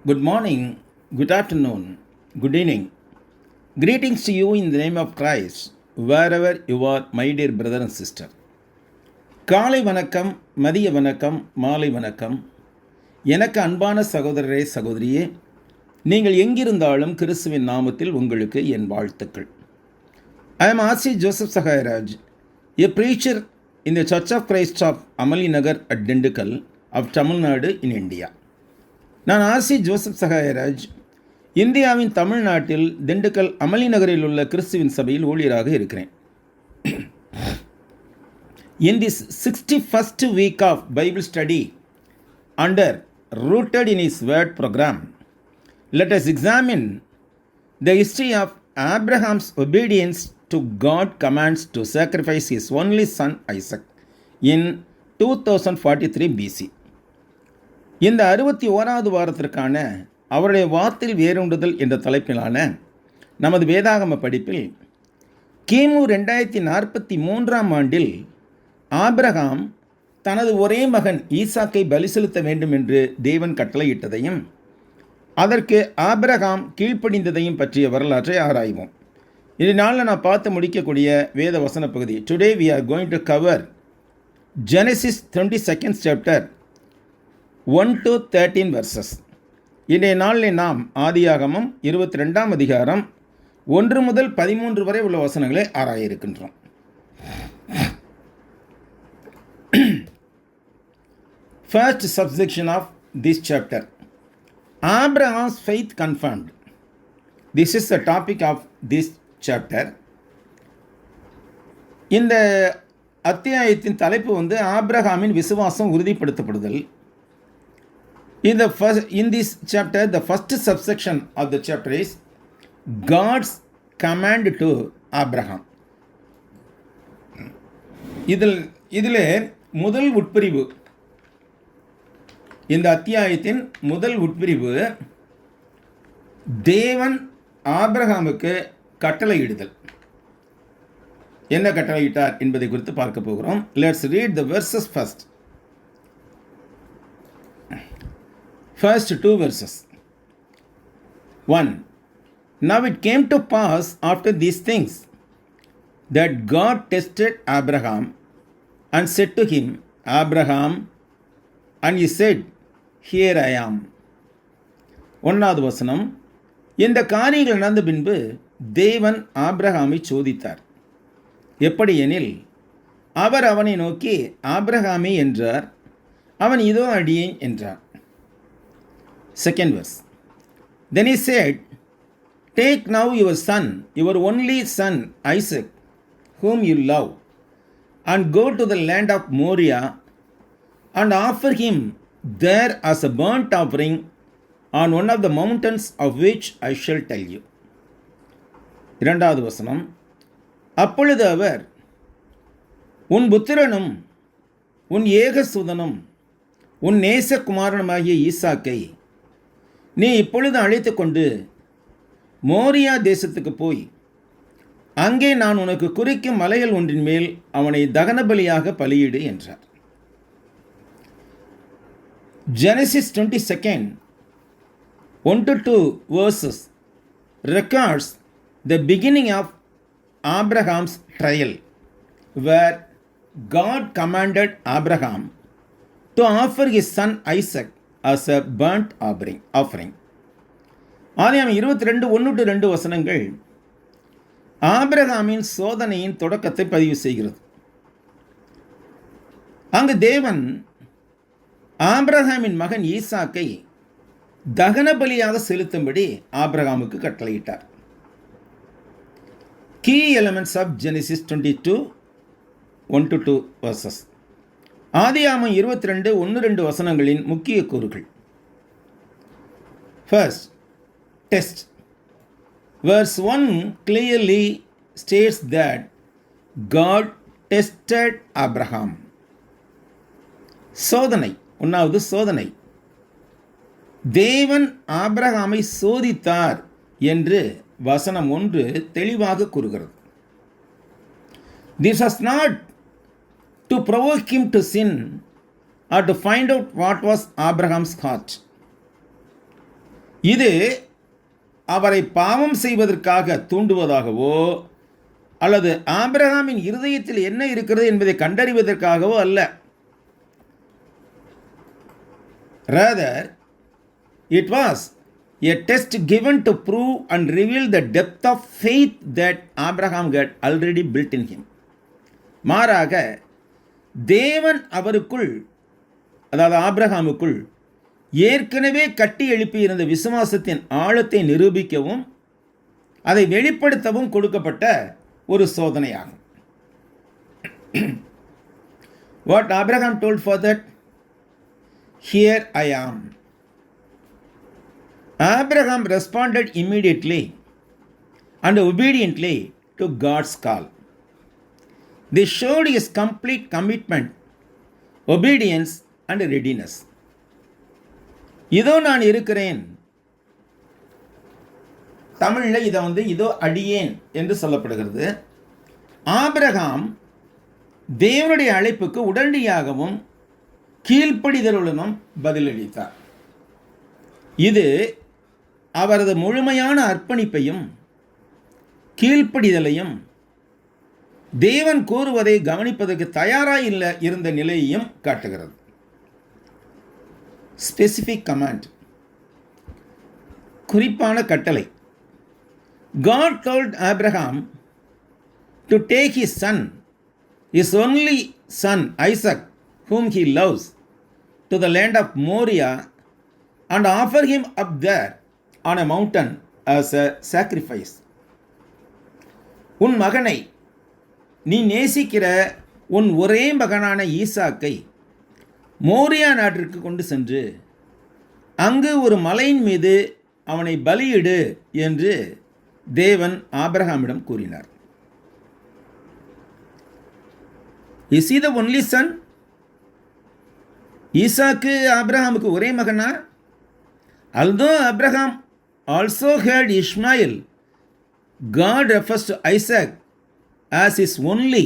Good morning, good afternoon, good evening. Greetings to you in the name of Christ, wherever you are, my dear brother and sister. காலை வணக்கம், மதிய வணக்கம், மாலை வணக்கம். எனக்கு அன்பான சகோதரரே சகோதரியே, நீங்கள் எங்கிருந்தாலும் கிறிஸ்துவின் நாமத்தில் உங்களுக்கு என் வாழ்த்துக்கள். I am R.C. Joseph Sahayaraj, a preacher in the Church of Christ of Amali Nagar at Dindigul of Tamil Nadu in India. நான் ஆர்சி ஜோசப் சகாயராஜ் இந்தியாவின் தமிழ்நாட்டில் திண்டுக்கல் அமளி நகரில் உள்ள கிறிஸ்துவின் சபையில் ஊழியராக இருக்கிறேன். In this 61st week of Bible study under Rooted in His Word program, let us examine the history of Abraham's obedience to God's commands to sacrifice his only son Isaac in 2043 BC. இந்த 61வது வாரத்திற்கான அவருடைய வார்த்தையில் வேரூன்றுதல் என்ற தலைப்பிலான நமது வேதாகம படிப்பில் கிமு 2043 ஆண்டில் ஆபிரகாம் தனது ஒரே மகன் ஈசாக்கை பலி செலுத்த வேண்டும் என்று தேவன் கட்டளையிட்டதையும் அதற்கு ஆபிரகாம் கீழ்ப்படிந்ததையும் பற்றிய வரலாற்றை ஆராய்வோம். இதனால் நான் பார்த்து முடிக்கக்கூடிய வேத வசன பகுதி. Today we are going to cover Genesis 22nd chapter 1 to 13 verses. இன்றைய நாளில் நாம் ஆதியாகமம் 22ஆம் அதிகாரம் 1 முதல் 13 வரை உள்ள வசனங்களை ஆராய இருக்கின்றோம். First subsection of this chapter, Abraham's faith confirmed. This is the topic of this chapter. இந்த அத்தியாயத்தின் தலைப்பு ஆபிரகாமின் விசுவாசம் உறுதிப்படுத்தப்படுதல். In this chapter, the first subsection of the chapter is God's command to Abraham. இதிலே முதல் உட்பிரிவு, இந்த அத்தியாயத்தின் முதல் உட்பிரிவு தேவன் ஆபிரகாமுக்கு கட்டளையிடுதல். என்ன கட்டளையிட்டார் என்பதை குறித்து பார்க்க போகிறோம். Let's read the verses first. First two verses. 1. Now it came to pass after these things that God tested Abraham and said to him, Abraham, and he said, Here I am. 1வது வசனம். இந்த காரியங்கள் நடந்த பின்பு தேவன் ஆபிரகாமை சோதித்தார். எப்படி எனில், அவர் அவனை நோக்கி ஆபிரகாமே என்றார். அவன் இதோ அடியேன் என்றார். Second verse. Then he said, Take now your son, your only son Isaac, whom you love, and go to the land of Moriah, and offer him there as a burnt offering on one of the mountains of which I shall tell you. 2வது வசனம். அப்பொழுது அவர், உன் புத்திரனும் உன் ஏகசுதனும் உன் நேசகுமாரனுமாகிய ஈசாக்கை நீ இப்பொழுது அழைத்து கொண்டு மோரியா தேசத்துக்கு போய் அங்கே நான் உனக்கு குறிக்கும் மலைகள் ஒன்றின் மேல் அவனை தகன பலியாக பலியிடு என்றார். Genesis 22nd 1 to 2 verses records the beginning of Abraham's trial, where God commanded Abraham to offer his son Isaac as a burnt offering. ஆதியாகமம் 22:1-2 வசனங்கள் ஆபிரகாமின் சோதனையின் தொடக்கத்தை பதிவு செய்கிறது. அங்கு தேவன் ஆபிரகாமின் மகன் ஈசாக்கை தகன பலியாக செலுத்தும்படி ஆபிரகாமுக்கு கட்டளையிட்டார். Key elements of Genesis 22:1-2 verses. ஆதியாகமம் 22:1-2 வசனங்களின் முக்கிய கூறுகள். First, test. Verse 1 clearly states that God tested Abraham. சோதனை, 1வது சோதனை. தேவன் ஆபிரகாமை சோதித்தார் என்று வசனம் 1 தெளிவாக கூறுகிறது. This was not to provoke him to sin or to find out what was Abraham's heart. இது அவரை பாவம் செய்வதற்காக தூண்டுவதாகவோ அல்லது ஆபிரகாமின் இருதயத்தில் என்ன இருக்கிறது என்பதை கண்டறிவதற்காகவோ அல்ல. Rather, it was a test given to prove and reveal the depth of faith that Abraham had already built in him. மாறாக தேவன் அவருக்குள், அதாவது ஆபிரகாமுக்குள் ஏற்கனவே கட்டி எழுப்பியிருந்த விசுவாசத்தின் ஆழத்தை நிரூபிக்கவும் அதை வெளிப்படுத்தவும் கொடுக்கப்பட்ட ஒரு சோதனையாகும். What Abraham told for that? Here I am. Abraham responded immediately and obediently to God's call. This showed his complete commitment, obedience and readiness. இதோ நான் இருக்கிறேன், தமிழில் இதை இதோ அடியேன் என்று சொல்லப்படுகிறது. ஆபிரகாம் தேவனுடைய அழைப்புக்கு உடனடியாகவும் கீழ்ப்படிதலுடனும் பதிலளித்தார். இது அவரது முழுமையான அர்ப்பணிப்பையும் கீழ்ப்படிதலையும் தேவன் கூறுவதை கவனிப்பதற்கு தயாராக இருந்த நிலையையும் காட்டுகிறது. ஸ்பெசிஃபிக் கமாண்ட், குறிப்பான கட்டளை. God told Abraham to take his son, his only son Isaac, whom he loves, to the land of Moriah and offer him up there on a mountain as a sacrifice. உன் மகனை, நீ நேசிக்கிற உன் ஒரே மகனான ஈசாக்கை மோரியா நாட்டிற்கு கொண்டு சென்று அங்கு ஒரு மலையின் மீது அவனை பலியிடு என்று தேவன் ஆபிரகாமிடம் கூறினார். Is he the only son? ஈசாக்கு ஆபிரகாமுக்கு ஒரே மகனா? Although Abraham also had Ishmael, God refers to Isaac as his only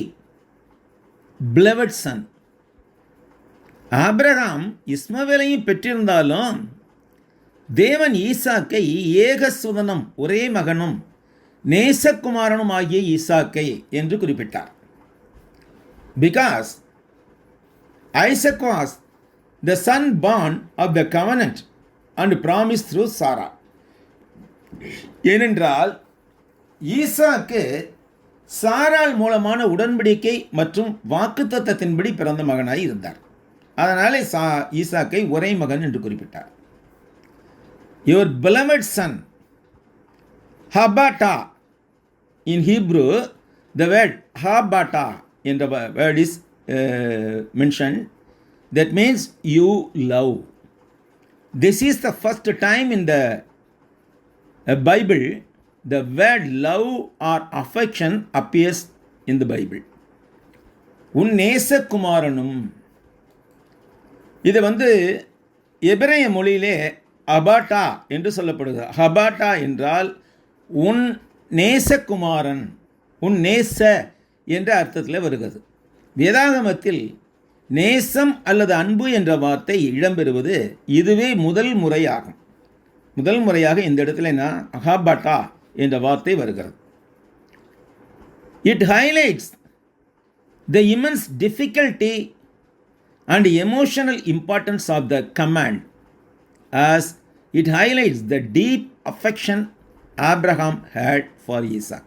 beloved son. Abraham இஸ்மவேலையும் பெற்றிருந்தாலும் தேவன் ஈசாக்கை ஏகசுதனம், ஒரே மகனும் நேசகுமாரனும் ஆகிய ஈசாக்கை என்று குறிப்பிட்டார். Because Isaac was the son born of the covenant and promised through Sarah. ஏனென்றால் ஈசாக்கு சாராள் மூலமான உடன்படிக்கை மற்றும் வாக்குத்தத்தத்தின்படி பிறந்த மகனாய் இருந்தார். அதனாலே ஈசாக்கை ஒரே மகன் என்று குறிப்பிட்டார். Your beloved son, Habata, in Hebrew the word Habata in the word is mentioned, that means you love. This is the first time in the Bible the word love or affection appears in the Bible. உன் நேசகுமாரனும், இது எபிரேய மொழியிலே அபாட்டா என்று சொல்லப்படுகிறது. ஹபாட்டா என்றால் உன் நேசகுமாரன், உன் நேச என்ற அர்த்தத்தில் வருகிறது. வேதாகமத்தில் நேசம் அல்லது அன்பு என்ற வார்த்தை இடம்பெறுவது இதுவே முதல் முறையாகும். முதல் முறையாக இந்த இடத்துல அஹாபாட்டா என்ற வார்த்தை வருகிறது. It highlights the immense difficulty and emotional importance of the command, as it highlights the deep affection Abraham had for Isaac.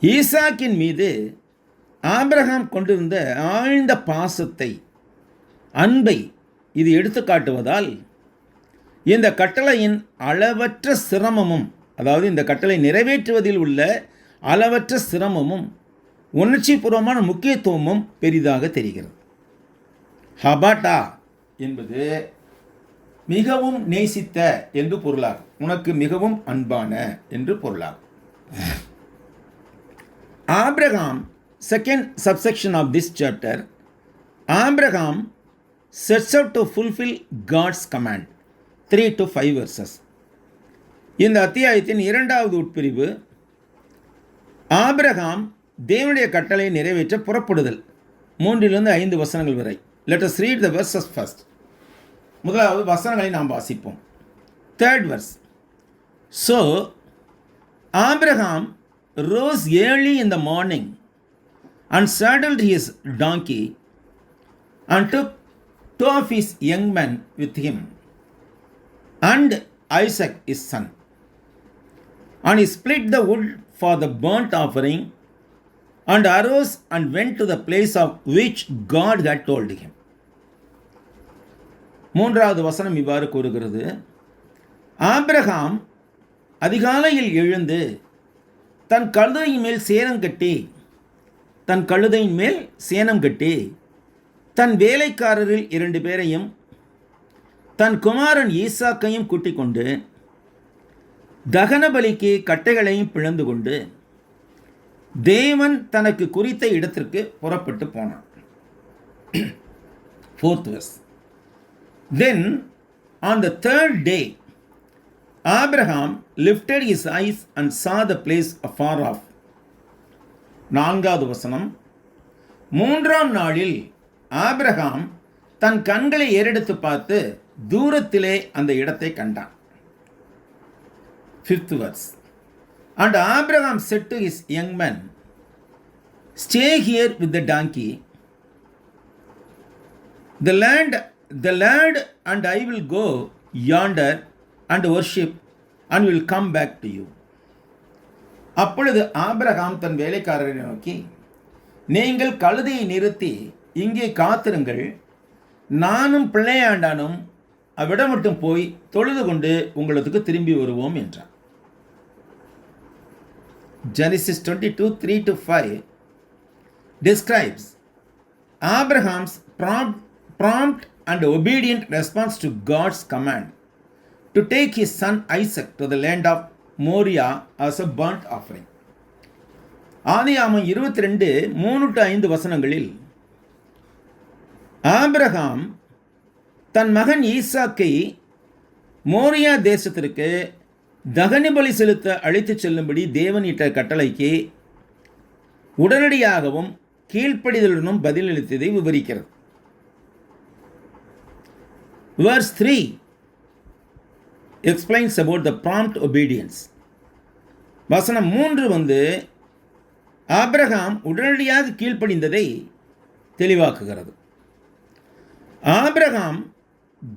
ஈசாக்கின் மீது ஆபிரகாம் கொண்டிருந்த ஆழ்ந்த பாசத்தை, அன்பை இது எடுத்து காட்டுவதால் இந்த கட்டளையின் அளவற்ற சிரமமும், அதாவது இந்த கட்டளை நிறைவேற்றுவதில் உள்ள அளவற்ற சிரமமும் உணர்ச்சிபூர்வமான முக்கியத்துவமும் பெரிதாக தெரிகிறது. ஹபாட்டா என்பது மிகவும் நேசித்த என்று பொருளாகும். உனக்கு மிகவும் அன்பான என்று பொருளாகும். Abraham, second subsection of this chapter, Abraham sets out to fulfill God's command, 3 to 5 verses. இந்த அத்தியாயத்தின் இரண்டாவது உட்பிரிவு ஆபிரகாம் தேவனுடைய கட்டளை நிறைவேற்ற புறப்படுதல், 3 to 5 வசனங்கள் வரை. Let us read the verses first. முதலாவது வசனங்களை நாம் வாசிப்போம். Third verse. So Abraham rose early in the morning and saddled his donkey and took two of his young men with him and Isaac his son. And he split the wood for the burnt offering and arose and went to the place of which God had told him. மூன்றாவது வசனம் இவ்வாறு கூறுகிறது, Abraham அதிகாலையில் எழுந்து தன் கழுதையின் மேல் சேணம் கட்டி தன் வேலைக்காரரில் 2 பேரையும் தன் குமாரன் ஈசாக்கையும் கூட்டிக் கொண்டு தகன பலிக்கு கட்டைகளையும் பிளந்து கொண்டு தேவன் தனக்கு குறித்த இடத்திற்கு புறப்பட்டு போனான். 4th verse. Then on the 3rd day Abraham lifted his eyes and saw the place afar off. 4வது வசனம். 3ஆம் நாளில் ஆபிரகாம் தன் கண்களை ஏறெடுத்து பார்த்து தூரத்திலே அந்த இடத்தை கண்டான். 5th verse. And Abraham said to his young men, stay here with the donkey. The lad and I will go yonder and worship and will come back to you. அப்பொழுது ஆபிரகாம் தன் வேலைக்காரரை நோக்கி, நீங்கள் கழுதையை நிறுத்தி இங்கே காத்திருங்கள், நானும் பிள்ளையாண்டானும் அவ்விடம் மட்டும் போய் தொழுது கொண்டு உங்களுக்கு திரும்பி வருவோம் என்றார். Genesis 22:3-5 describes Abraham's prompt and obedient response to God's command to take his son Isaac to the land of Moriah as a burnt offering. ஆதியாகமம் 22:3-5 வசனங்களில் ஆபிரகாம் தன் மகன் ஈசாக்கை மோரியா தேசத்திற்கு தகன பலி செலுத்த அழைத்துச் செல்லும்படி தேவன் இட்ட கட்டளைக்கு உடனடியாகவும் கீழ்ப்படிதலுடனும் பதிலளித்ததை விவரிக்கிறது. Verse 3 explains about the prompt obedience. வசனம் 3 ஆபிரகாம் உடனடியாக கீழ்ப்படிந்ததை தெளிவாக்குகிறது. Abraham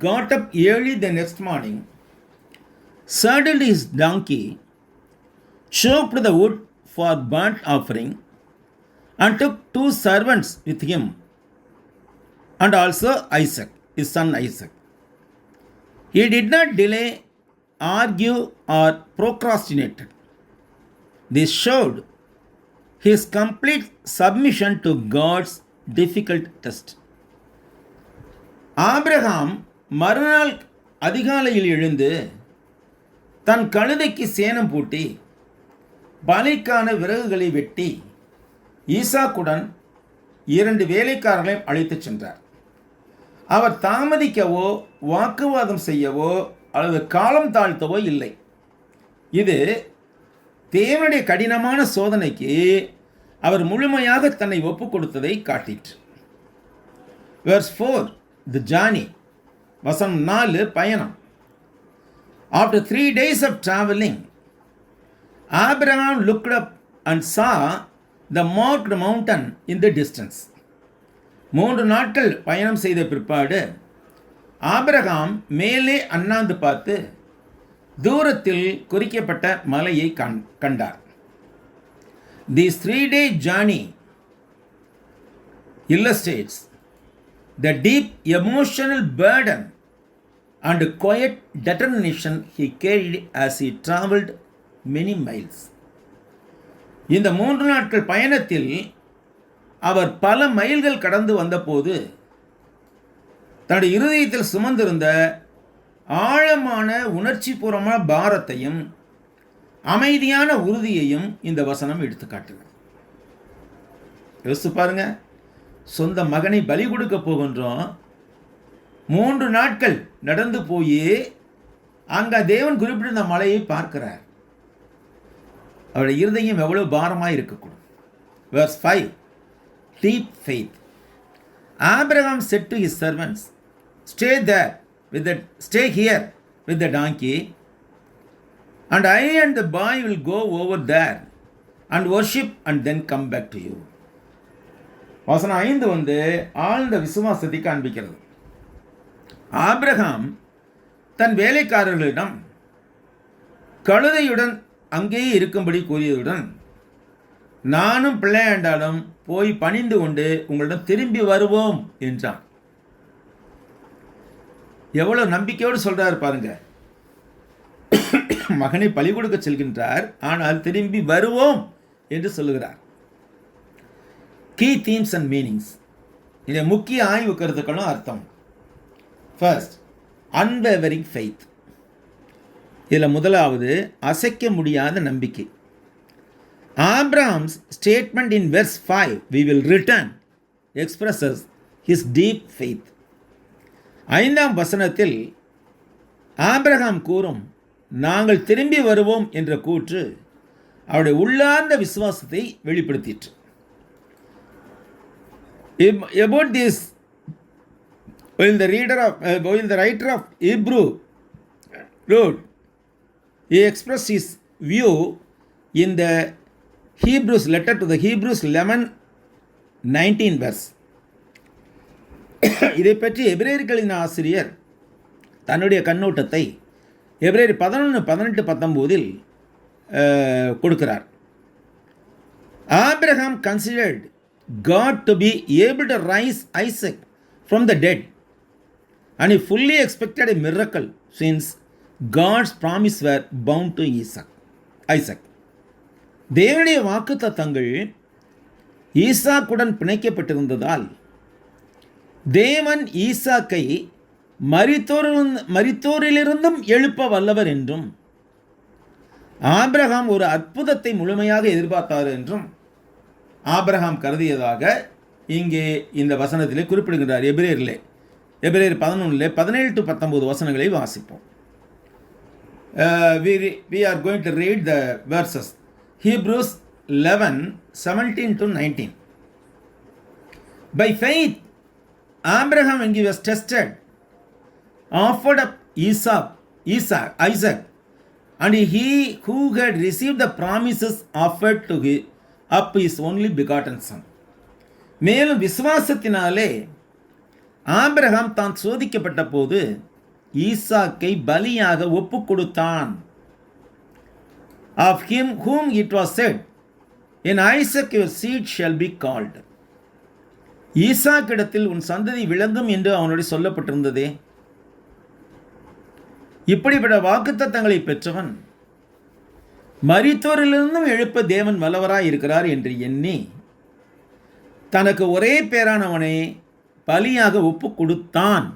got up early the next morning, saddled his donkey, chopped the wood for burnt offering, and took 2 servants with him, and also Isaac, his son Isaac. He did not delay, argue, or procrastinate. This showed his complete submission to God's difficult test. Abraham மறுநாள் அதிகாலையில் எழுந்து தன் கழுதைக்கு சேணம் பூட்டி பலிக்கான விறகுகளை வெட்டி ஈசாக்குடன் 2 வேலைக்காரர்களையும் அழைத்துச் சென்றார். அவர் தாமதிக்கவோ வாக்குவாதம் செய்யவோ அல்லது காலம் தாழ்த்தவோ இல்லை. இது தேவனுடைய கடினமான சோதனைக்கு அவர் முழுமையாக தன்னை ஒப்புக் கொடுத்ததை காட்டிற்று. Verse 4, the journey. வசனம் 4, பயணம். After 3 days of traveling, Abraham looked up and saw the marked mountain in the distance. 3 நாட்கள் பயணம் செய்த பிற்பாடு ஆபிரகாம் மேலே அண்ணாந்து பார்த்து தூரத்தில் குறிக்கப்பட்ட மலையை கண்டார். This 3-day journey illustrates the deep emotional burden and quiet determination he carried as he traveled many miles. இந்த 3 நாட்கள் பயணத்தில் அவர் பல மைல்கள் கடந்து வந்தபோது தன்னுடைய இருதயத்தில் சுமந்திருந்த ஆழமான உணர்ச்சிபூர்வமான பாரத்தையும் அமைதியான உறுதியையும் இந்த வசனம் எடுத்துக்காட்டுகிறது. யோசித்து பாருங்க, சொந்த மகனை பலி கொடுக்க போகின்றோம், 3 நாட்கள் நடந்து போய் அங்கே தேவன் குறிப்பிட்ட மலையை பார்க்கிறார். அவருடைய இருதயம் எவ்வளவு பாரமாக இருக்கக்கூடும். Verse 5, deep faith. Abraham said to his servants, stay here with the donkey, and I and the boy will go over there and worship and then come back to you. வசனம் 5 வந்து ஆழ்ந்த விசுவாசத்தை காண்பிக்கிறது. ஆபிரகாம் தன் வேலைக்காரர்களிடம் கழுதையுடன் அங்கேயே இருக்கும்படி கூறியதுடன், நானும் பிள்ளையாண்டாலும் போய் பணிந்து கொண்டு உங்களிடம் திரும்பி வருவோம் என்றான். எவ்வளவு நம்பிக்கையோடு சொல்றாரு பாருங்க. மகனை பலி கொடுக்க செல்கின்றார், ஆனால் திரும்பி வருவோம் என்று சொல்லுகிறார். கீ தீம்ஸ் அண்ட் மீனிங்ஸ், இதை முக்கிய ஆய்வு கருத்துக்களும் அர்த்தம். First, unwavering faith. இதில் முதலாவது அசைக்க முடியாத நம்பிக்கை. Abraham's statement in verse 5, we will return, expresses his deep faith. 5ஆம் வசனத்தில் ஆபிரகாம் கூறும் நாங்கள் திரும்பி வருவோம் என்ற கூற்று அவருடைய உள்ளார்ந்த விசுவாசத்தை வெளிப்படுத்திற்று. About this, while the writer of Hebrew wrote, he expressed his view in the Hebrews letter to the Hebrews 11:19 verse. இதை பற்றி எபிரேயர்களின் ஆசிரியர் தன்னுடைய கண்ணோட்டத்தை எபிரேயர் 11:18-19 கொடுக்கிறார். Abraham considered God to be able to raise Isaac from the dead, and he fully expected a miracle since God's promise were bound to Isaac. தேவனுடைய வாக்குத்தத்தங்கள் ஈசாக்குடன் பிணைக்கப்பட்டிருந்ததால் தேவன் ஈசாக்கை மரித்தோரிலிருந்தும் எழுப்ப வல்லவர் என்றும் ஆபிரகாம் ஒரு அற்புதத்தை முழுமையாக எதிர்பார்த்தார் என்றும் ஆபிரகாம் கருதியதாக இங்கே இந்த வசனத்திலே குறிப்பிடுகிறார். எபிரேயர் 11:17-19 வசனங்களை வாசிப்போம். We are going to read the verses. Hebrews 11:17-19. By faith, Abraham, when he was tested, offered up Isaac, and he who had received the promises offered to up his only begotten son. மேலும் விசுவாசத்தினாலே Abraham தான் சோதிக்கப்பட்ட போது ஈசாக்கை பலியாக ஒப்பு கொடுத்தான். Of him whom it was said, in Isaac your seed shall be called. ஈசாக்கிடத்தில் உன் சந்ததி விளங்கும் என்று அவனுடைய சொல்லப்பட்டிருந்ததே. இப்படிப்பட்ட வாக்குத்தத்தங்களை பெற்றவன் மரித்தோரிலிருந்தும் எழுப்ப தேவன் வல்லவராய் இருக்கிறார் என்று எண்ணி தனக்கு ஒரே பேரானவனை பலியாக ஒப்பு கொடுத்தான்.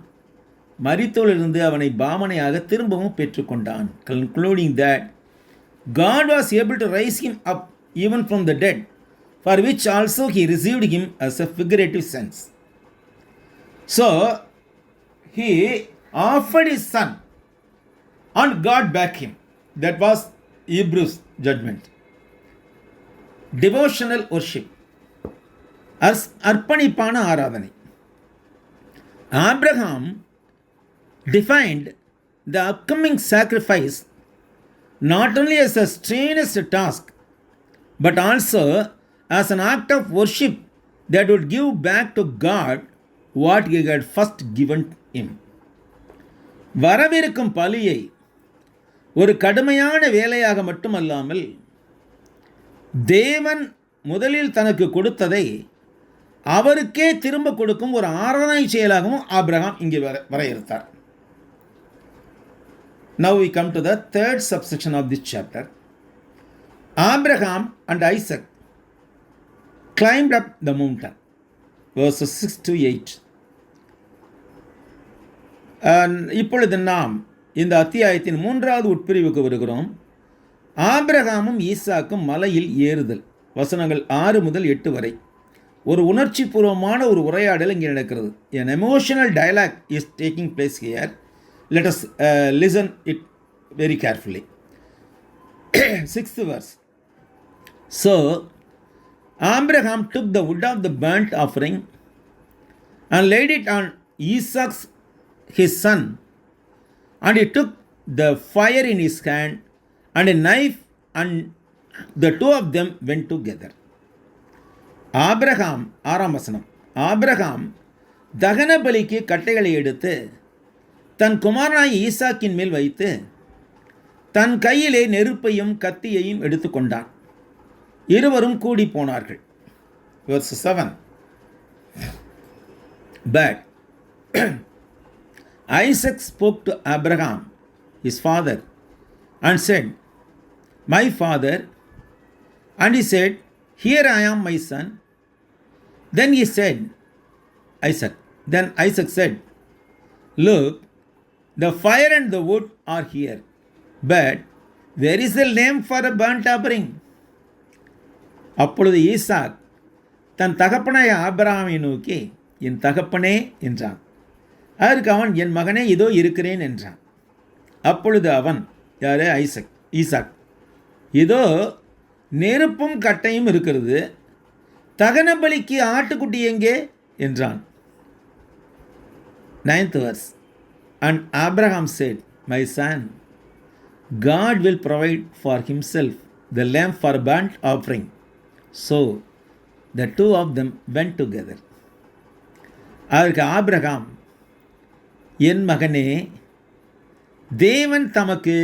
மரித்தோரிலிருந்து அவனை பாமனையாக திரும்பவும் பெற்றுக்கொண்டான். Concluding that God was able to raise him up even from the dead, for which also he received him as a figurative sense. So he offered his son and God back him. That was Hebrews judgment. Devotional worship, அர்ப்பணிப்பான ஆராதனை. Abraham defined the upcoming sacrifice not only as a strenuous task, but also as an act of worship that would give back to God what he had first given him. வரவிருக்கும் பலியை ஒரு கடுமையான வேலையாக மட்டுமல்லாமல் தேவன் முதலில் தனக்கு கொடுத்ததை அவருக்கே திரும்ப கொடுக்கும் ஒரு ஆராதனை செயலாகவும் ஆபிரகாம் இங்கே வரையறுத்தார். Now we come to the third subsection of this chapter. Abraham and Isaac climbed up the mountain. Verses 6-8. இப்பொழுது நாம் இந்த அத்தியாயத்தின் 3வது உட்பிரிவுக்கு வருகிறோம். ஆபிரகாமும் ஈசாக்கும் மலையில் ஏறுதல். வசனங்கள் 6-8 வரை. ஒரு உணர்ச்சி பூர்வமான ஒரு உரையாடல் இங்கே நடக்கிறது. An emotional dialogue is taking place here. Let us listen it very carefully. 6th verse. So Abraham took the wood of the burnt offering and laid it on Isaac his son, and he took the fire in his hand and a knife, and the two of them went together. Abraham, 6ஆம் வசனம், Abraham தகன பலிக்கு கட்டைகளை எடுத்து தன் குமாரனாய் ஈசாக்கின் மேல் வைத்து தன் கையிலே நெருப்பையும் கத்தியையும் எடுத்துக்கொண்டான். இருவரும் கூடி போனார்கள். Verse 7. But Isaac spoke to Abraham, his father, and said, My father. And he said, Here I am, my son. Then Isaac said, Look, the fire and the wood are here, but where is the lamb for a burnt offering? அப்பொழுது ஈசாக் தன் தகப்பனாய ஆபிரகாமை நோக்கி, என் தகப்பனே என்றான். அதற்கு அவன், என் மகனே, இதோ இருக்கிறேன் என்றான். அப்பொழுது அவன், யாரு? ஈசாக், இதோ நெருப்பும் கட்டையும் இருக்கிறது, தகன பலிக்கு ஆட்டுக்குட்டி எங்கே என்றான். 9th verse. And Abraham said, My son, God will provide for himself the lamb for burnt offering. So the two of them went together. அதற்கு ஆபிரகாம், என் மகனே, தேவன் தமக்கு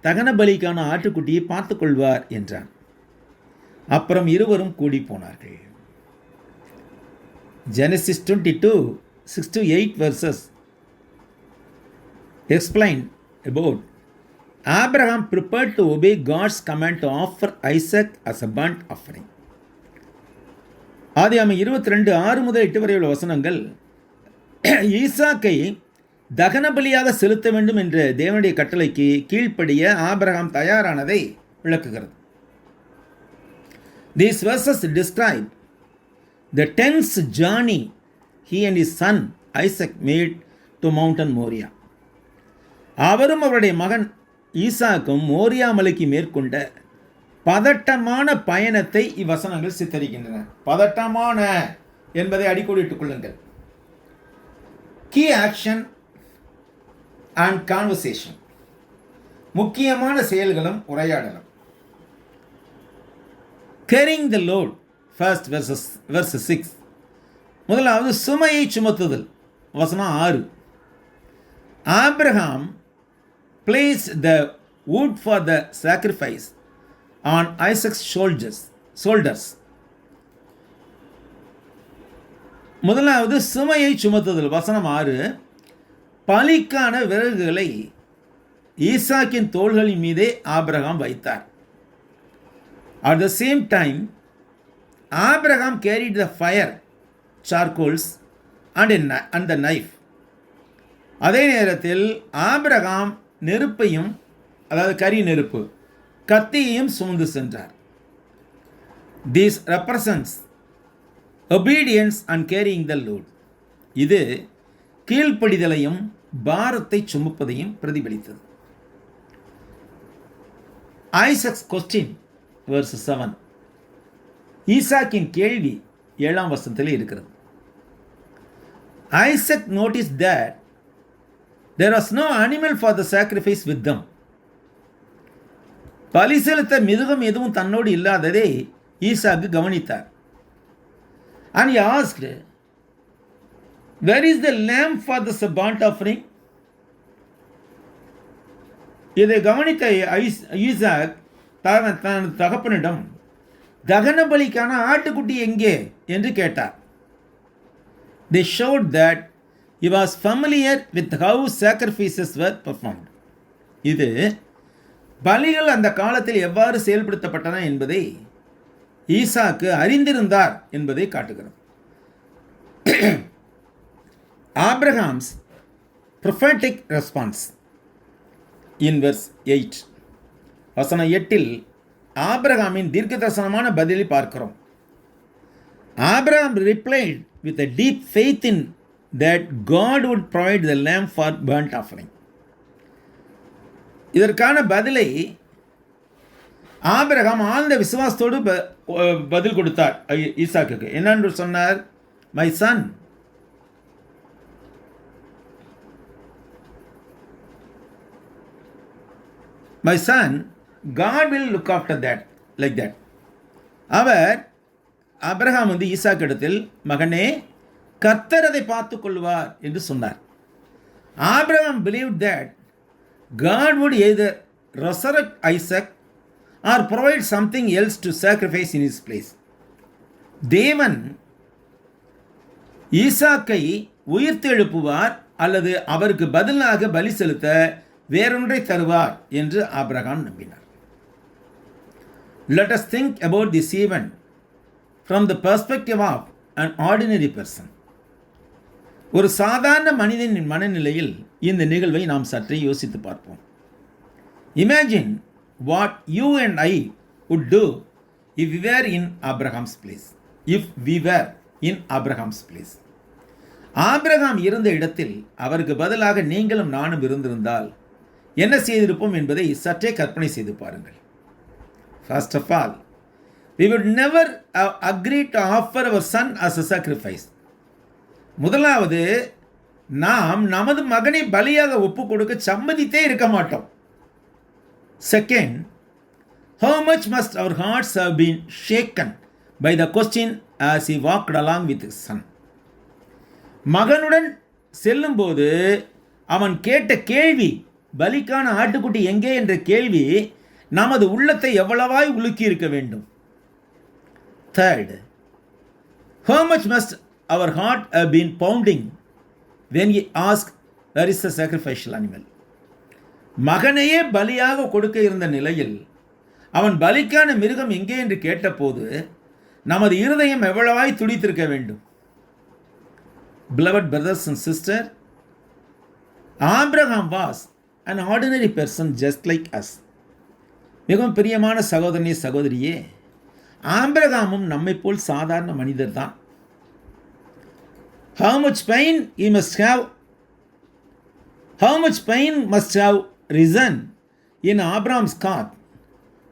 தகன பலிக்கான ஆட்டுக்குட்டியை பார்த்து கொள்வார் என்றான். அப்புறம் இருவரும் கூடி போனார்கள். Genesis 22, 6-8 verses explain about Abraham prepared to obey God's command to offer Isaac as a burnt offering. ஆதியாகமம் 22:6-8 வரை உள்ள வசனங்கள் ஈசாக்கை தகன பலியாக செலுத்த வேண்டும் என்ற தேவனுடைய கட்டளைக்கு கீழ்ப்படிய ஆபிரகாம் தயாரானதை விளக்குகிறது. These verses describe the tense journey he and his son Isaac made to Mountain Moriah. அவரும் அவருடைய மகன் ஈசாக்கும் மோரியா மலைக்கு மேற்கொண்ட பதட்டமான பயணத்தை இவ்வசனங்கள் சித்தரிக்கின்றன. பதட்டமான என்பதை அடிக்கோடிட்டுக் கொள்ளுங்கள். கீ ஆக்ஷன் அண்ட் கான்வர்சேஷன், முக்கியமான செயல்களும் உரையாடலும். Carrying the load, first verse 6. முதலாவது சுமையை சுமத்துதல், வசனம் 6. Abraham placed the wood for the sacrifice on Isaac's shoulders. முதலாவது சுமையை சுமத்துதல், வசனம் 6. பலிக்கான விறகுகளை ஈசாக்கின் தோள்களின் மீதே ஆபிரகாம் வைத்தார். At the same time, Abraham carried the fire, charcoals and the knife. அதே நேரத்தில் ஆபிரகாம் நெருப்பையும், அதாவது கரி நெருப்பு, கத்தியையும் சுமந்து சென்றார். This represents obedience and carrying the load. இது கீழ்ப்படிதலையும் பாரத்தை சுமப்பதையும் பிரதிபலித்தது. Isaac's question, verse 7. ஈசாக்கின் கேள்வி 7ஆம் வசனத்தில் இருக்கிறது. Isaac noticed that there was no animal for the sacrifice with them. பலி செலுத்த மிருகம் எதுவும் தன்னோடு இல்லாததை ஈசாக்கு கவனித்தார். And he asked, Where is the lamb for the burnt offering? இதை கவனித்த ஈசாக் தன் தகப்பனிடம், தகன பலிக்கான ஆட்டுக்குட்டி எங்கே என்று கேட்டார். They showed that he was familiar with how sacrifices were performed. இது பலிகள் அந்த காலத்தில் எவ்வாறு செயல்படுத்தப்பட்டன என்பதை ஈசாக்கு அறிந்திருந்தார் என்பதை காட்டுகிறது. Abraham's prophetic response in verse 8. வசனம் 8இல் ஆபிரகாமின் தீர்க்கதரிசனமான பதிலை பார்க்கிறோம். Abraham replied with a deep faith in that God would provide the lamb for burnt offering. இதற்கான பதிலை ஆபிரகாம் ஆழ்ந்த விசுவாசத்தோடு பதில் கொடுத்தார் ஈசாக்குக்கு. என்னென்று சொன்னார்? My son, my son, God will look after that, like that. அவர் ஆபிரகாம் ஈசாக்கு இடத்தில், மகனே கர்த்தர் அதை பார்த்து கொள்வார் என்று சொன்னார். Abraham believed that God would either resurrect Isaac or provide something else to sacrifice in his place. தேவன் ஈசாக்கை உயிர்த்து எழுப்புவார் அல்லது அவருக்கு பதிலாக பலி செலுத்த வேறொன்றை தருவார் என்று ஆபிரகாம் நம்பினார். Let us think about this event from the perspective of an ordinary person. ஒரு சாதாரண மனிதனின் மனநிலையில் இந்த நிகழ்வை நாம் சற்றே யோசித்து பார்ப்போம். Imagine what you and I would do if we were in Abraham's place. Abraham இருந்த இடத்தில் அவருக்கு பதிலாக நீங்களும் நானும் இருந்திருந்தால் என்ன செய்திருப்போம் என்பதை சற்றே கற்பனை செய்து பாருங்கள். First of all, we would never agree to offer our son as a sacrifice. முதலாவது, நாம் நமது மகனை பலியாக ஒப்பு கொடுக்க சம்மதித்தே இருக்க மாட்டோம். Second, how much must our hearts have been shaken by the question as he walked along with his son. மகனுடன் செல்லும்போது அவன் கேட்ட கேள்வி, பலிக்கான ஆட்டுக்குட்டி எங்கே என்ற கேள்வி நமது உள்ளத்தை எவ்வளவாய் உலுக்கி இருக்க வேண்டும். Third, how much must our heart have been pounding when he asked where is the sacrificial animal. மகனையே பலியாக கொடுக்க இருந்த நிலையில் அவன் பலிக்கான மிருகம் எங்கே என்று கேட்டபோது நமது இருதயம் எவ்வளவாய் துடித்திருக்க வேண்டும். Beloved brothers and sisters, Abraham was an ordinary person just like us. மிகவும் பிரியமான சகோதரனே சகோதரியே, ஆபிரகாமும் நம்மை போல் சாதாரண மனிதர் தான். How much pain must have risen in Abraham's heart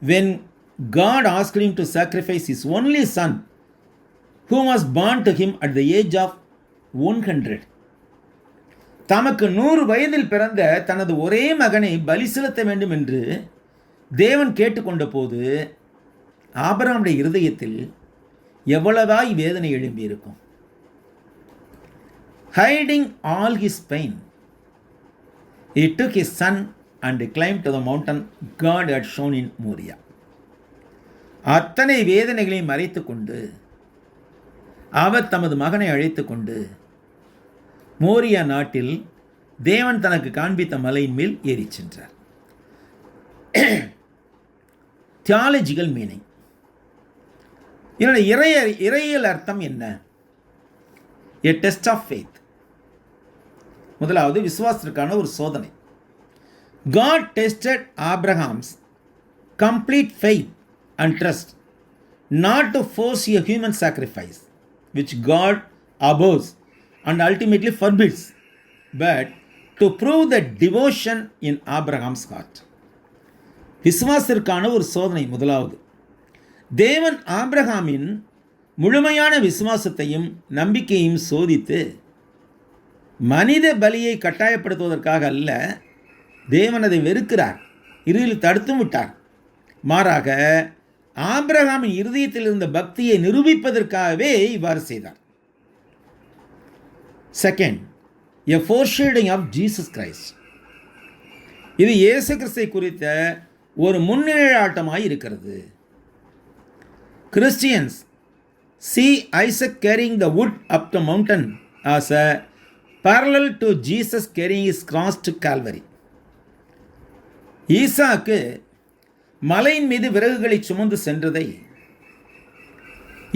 when God asked him to sacrifice his only son, who was born to him at the age of 100. தமக்கு 100 வயதில் பிறந்த தனது ஒரே மகனை பலி செலுத்த வேண்டும் என்று தேவன் கேட்டுக்கொண்ட போது ஆபிரகாமுடைய இருதயத்தில் எவ்வளவாய் வேதனை எழும்பியிருக்கும். Hiding all his pain, he took his son and climbed to the mountain God had shown in Moriah. அத்தனை வேதனைகளை மறைத்து கொண்டு அவர் தமது மகனை அழைத்து கொண்டு மோரியா நாட்டில் தேவன் தனக்கு காண்பித்த மலையின் மேல் ஏறி சென்றார். தியாலஜிக்கல் மீனிங், இதனுடைய இறையியல் அர்த்தம் என்ன? A test of faith. முதலாவது, விசுவாசத்திற்கான ஒரு சோதனை. God tested Abraham's complete faith and trust not to force a human sacrifice which God abhors and ultimately forbids, but to prove the devotion in Abraham's heart. விசுவாசத்திற்கான ஒரு சோதனை. முதலாவது, தேவன் ஆபிரகாமின் முழுமையான விசுவாசத்தையும் நம்பிக்கையும் சோதித்து மனித பலியை கட்டாயப்படுத்துவதற்காக அல்ல, தேவன் அதை வெறுக்கிறார், இறுதியில் தடுத்தும் விட்டார். மாறாக ஆபிரகாமின் இருதயத்தில் இருந்த பக்தியை நிரூபிப்பதற்காகவே இவ்வாறு செய்தார். Second, a foreshadowing of Jesus Christ. இது இயேசு கிறிஸ்தை குறித்த ஒரு முன்னிழலாட்டமாய் இருக்கிறது. Christians see Isaac carrying the wood up the mountain as a parallel to Jesus carrying his cross to Calvary. ஈசாக்கு மலையின் மீது விறகுகளை சுமந்து சென்றதை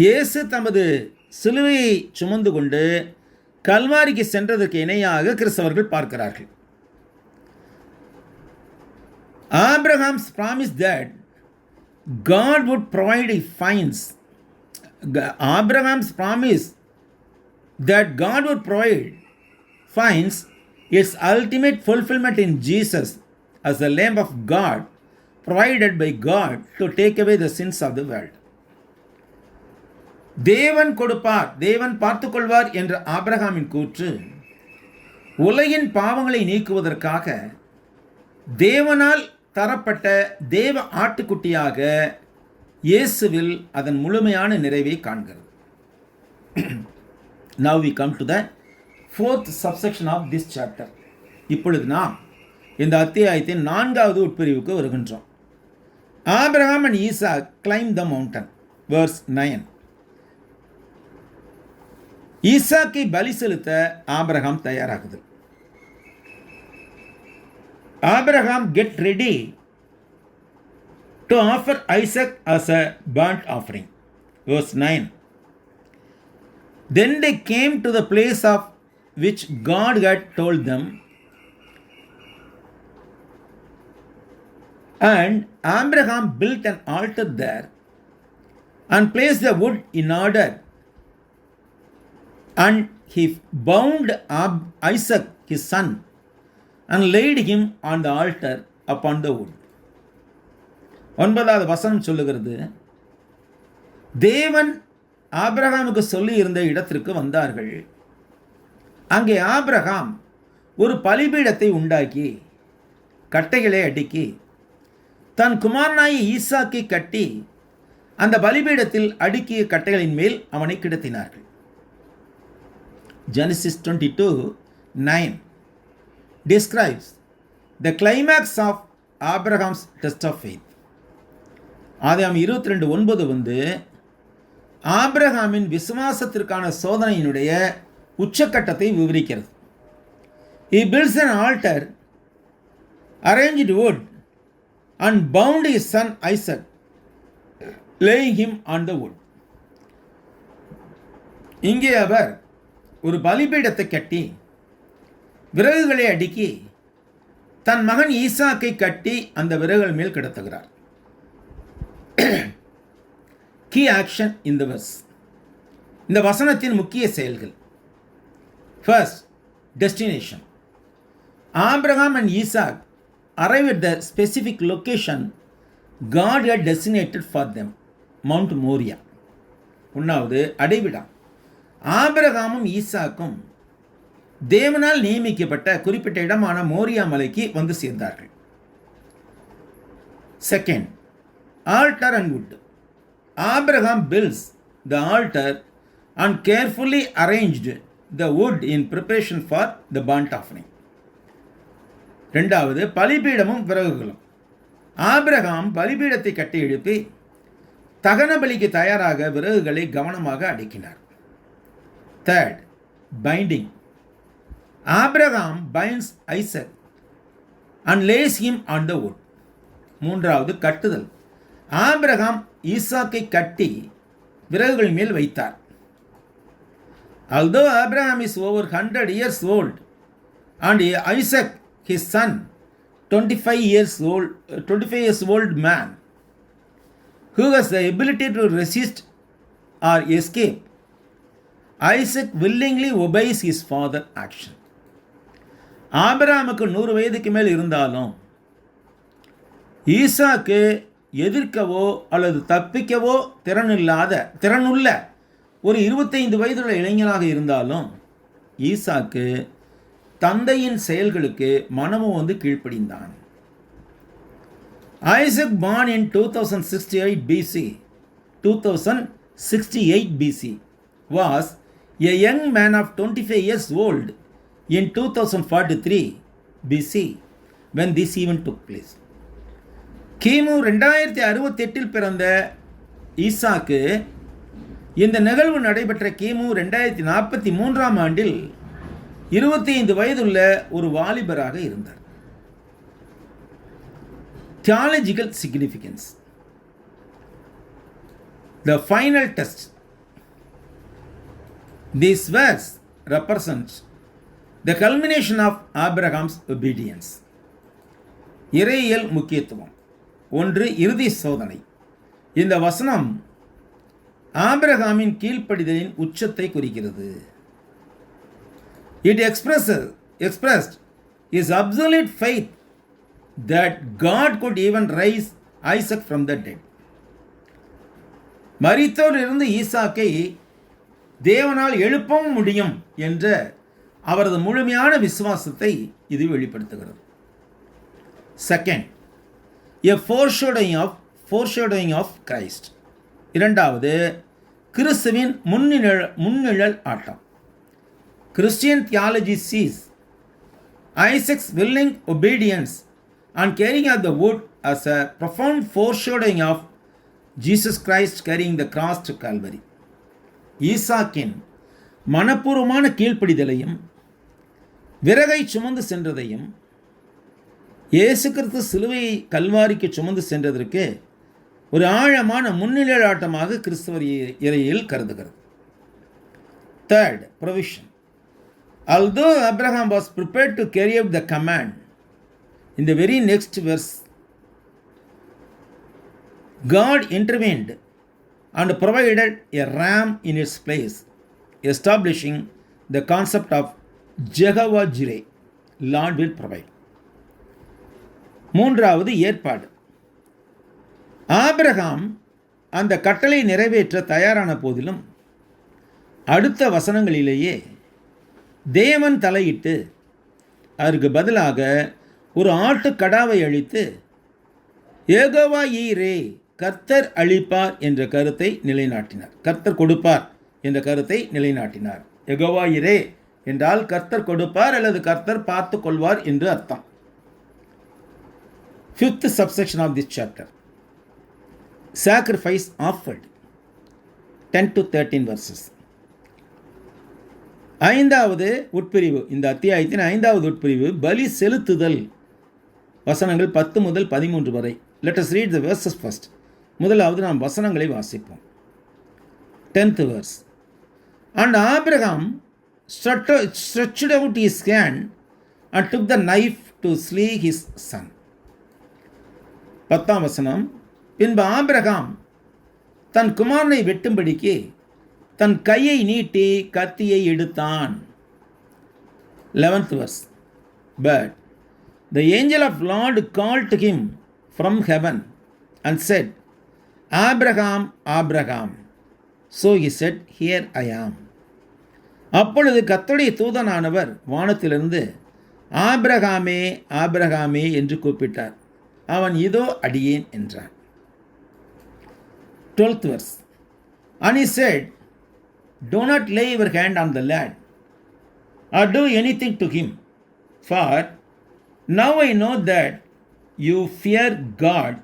இயேசு தமது சிலுவையை சுமந்து கொண்டு கல்வாரிக்கு சென்றதற்கு இணையாக கிறிஸ்தவர்கள் பார்க்கிறார்கள். Abraham's promise that God would provide fines. Abraham's promise that God would provide finds its ultimate fulfillment in Jesus as the Lamb of God provided by God to take away the sins of the world. தேவன் கொடுப்பார், தேவன் பார்த்துக்கொள்வார் என்ற ஆபிரகாமின் கூற்று உலகின் பாவங்களை நீக்குவதற்காக தேவனால் தரப்பட்ட தேவ ஆட்டுக்குட்டியாக இயேசுவில் அதன் முழுமையான நிறைவை காண்கிறது. Now we come to the fourth subsection of this chapter. இப்பொழுது நாம் இந்த அத்தியாயத்தின் 4வது உட்பிரிவுக்கு வருகின்றோம். Abraham and Isaac climbed the mountain. Verse 9. ஈசாக்கை பலி செலுத்த ஆபிரகாம் தயாராகுது. Abraham get ready to offer Isaac as a burnt offering. Verse 9. Then they came to the place of which God had told them, and Abraham built an altar there and placed the wood in order, and he bound Isaac his son and laid him on the altar upon the wood. 9வது வசனம் சொல்லுகிறது, தேவன் ஆபிரகாமுக்கு சொல்லி இருந்த இடத்திற்கு வந்தார்கள். அங்கே ஆபிரகாம் ஒரு பலிபீடத்தை உண்டாக்கி கட்டைகளை அடுக்கி தன் குமாரனாகிய ஈசாக்கை கட்டி அந்த பலிபீடத்தில் அடுக்கிய கட்டைகளின் மேல் அவனை கிடத்தினார்கள். Genesis 22:9 describes the climax of Abraham's test of faith. ஆதியாகமம் 22:9 ஆபிரகாமின் விசுவாசத்திற்கான சோதனையினுடைய உச்சக்கட்டத்தை விவரிக்கிறது. He builds an altar, arranged wood, and bound his son Isaac, laying him on the wood. இங்கே அவர் ஒரு பலிபீடத்தை கட்டி விறகுகளை அடுக்கி தன் மகன் ஈசாக்கை கட்டி அந்த விறகுகள் மேல் கிடத்துகிறார். Key action in the verse. இந்த வசனத்தின் முக்கிய செயல்கள். First, destination. Abraham and Isaac arrived at the specific location God had designated for them, Mount Moriah. 1வது அடைவிடம். ஆபிரகாமும் ஈசாக்கும் தேவனால் நியமிக்கப்பட்ட குறிப்பிட்ட இடமான மோரியா மலைக்கு வந்து சேர்ந்தார்கள். Second, altar and wood. Abraham builds the altar and carefully arranged the wood in preparation for the burnt offering. 2வது பலிபீடமும் விறகுகளும். Abraham பலிபீடத்தை கட்டி எழுப்பி தகன பலிக்கு தயாராக விறகுகளை கவனமாக அடுக்கினார். Third, binding. Abraham binds Isaac and lays him on the wood. 3வது கட்டுதல். ஆபிரகாம் ஈசாக்கை கட்டி விறகுகள் மேல் வைத்தார். Although Abraham is over 100 years old and Isaac his son 25 years old man who has the ability to resist or escape, Isaac willingly obeys his father action. ஆபிரகாமுக்கு 100 வயதுக்கு மேல் இருந்தாலும் ஈசாக்கு எதிர்க்கவோ அல்லது தப்பிக்கவோ திறனுள்ள ஒரு 25 வயதுள்ள இளைஞனாக இருந்தாலும் ஈசாக்கு தந்தையின் செயல்களுக்கு மனமும் வந்து கீழ்ப்படிந்தான். Isaac born in 2068 BC was a young man of 25 years old in 2043 BC when this event took place. கிமு 2068 பிறந்த ஈசாக்கு இந்த நிகழ்வு நடைபெற்ற கிமு 2043 ஆண்டில் 25 வயதுள்ள ஒரு வாலிபராக இருந்தார். Theological significance. The final test. This verse represents the culmination of Abraham's obedience. இறையியல் முக்கியத்துவம். 1. இறுதி சோதனை. இந்த வசனம் ஆபிரகாமின் கீழ்ப்படிதலின் உச்சத்தை குறிக்கிறது. It expressed his absolute faith that God could even raise Isaac from the dead. மரித்தோரிலிருந்து ஈசாக்கை தேவனால் எழுப்பவும் முடியும் என்ற அவரது முழுமையான விசுவாசத்தை இது வெளிப்படுத்துகிறது. Second, a foreshadowing of Christ. இரண்டாவது, கிறிஸ்துவின் முன்னிழல் ஆட்டம். Christian theology sees Isaac's willing obedience and carrying of the wood as a profound foreshadowing of Jesus Christ carrying the cross to Calvary. ஈசாக்கின் மனப்பூர்வமான கீழ்ப்படிதலையும் விறகை சுமந்து சென்றதையும் இயேசு கிறிஸ்து சிலுவையை கல்வாரிக்கு சுமந்து சென்றதற்கு ஒரு ஆழமான முன்னிழலாட்டமாக கிறிஸ்தவர் இறையில் கருதுகிறது. Third, provision. Although Abraham was prepared to carry out the command, in the very next verse, God intervened and provided a ram in its place, establishing the concept of Jehovah Jireh, Lord will provide. மூன்றாவது ஏற்பாடு. Abraham அந்த கட்டளை நிறைவேற்ற தயாரான போதிலும் அடுத்த வசனங்களிலேயே தேவன் தலையிட்டு அதற்கு பதிலாக ஒரு ஆட்டுக்கடாவை அழித்து யெகோவா ஈரே, கர்த்தர் அளிப்பார் என்ற கருத்தை நிலைநாட்டினார். கர்த்தர் கொடுப்பார் என்ற கருத்தை நிலைநாட்டினார். யெகோவா ஈரே என்றால் கர்த்தர் கொடுப்பார் அல்லது கர்த்தர் பார்த்து கொள்வார் என்று அர்த்தம். Fifth subsection of this chapter, sacrifice offered, 10 to 13 verses. ஐந்தாவது உட்பிரிவு, இந்த அத்தியாயத்தின் ஐந்தாவது உட்பிரிவு பலி செலுத்துதல். வசனங்கள் 10 முதல் 13 வரை. Let us read the verses first. முதலாவது நாம் வசனங்களை வாசிப்போம். 10th verse. And Abraham stretched out his hand and took the knife to slay his son. 10ஆம் வசனம். பின்பு ஆபிரகாம் தன் குமாரனை வெட்டும்படிக்கு தன் கையை நீட்டி கத்தியை எடுத்தான். 11th verse. But the angel of Lord called to him from heaven and said, Abraham, Abraham. So he said, Here I am. அப்பொழுது கர்த்தருடைய தூதனானவர் வானத்திலிருந்து ஆபிரகாமே, ஆபிரகாமே என்று கூப்பிட்டார். அவன் இதோ அடியேன் என்றான். 12th verse. And he said, Do not lay your hand on the lad, or do anything to him, for now I know that you fear God,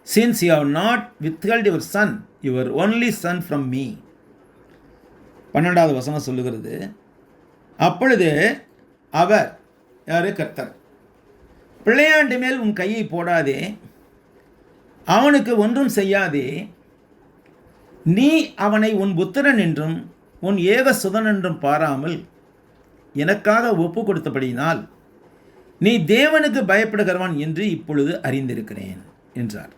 since you have not withheld your son, your only son, from me. 12வது வசனம் சொல்லுகிறது, அப்பொழுது அவர், யாரு? கர்த்தர், பிள்ளையாண்டு மேல் உன் கையை போடாதே, அவனுக்கு ஒன்றும் செய்யாதே, நீ அவனை உன் புத்திரன் என்றும் உன் ஏக சுதன் என்றும் பாராமல் எனக்காக ஒப்பு கொடுத்தபடியினால் நீ தேவனுக்கு பயப்படுகிறவன் என்று இப்பொழுது அறிந்திருக்கிறேன் என்றார்.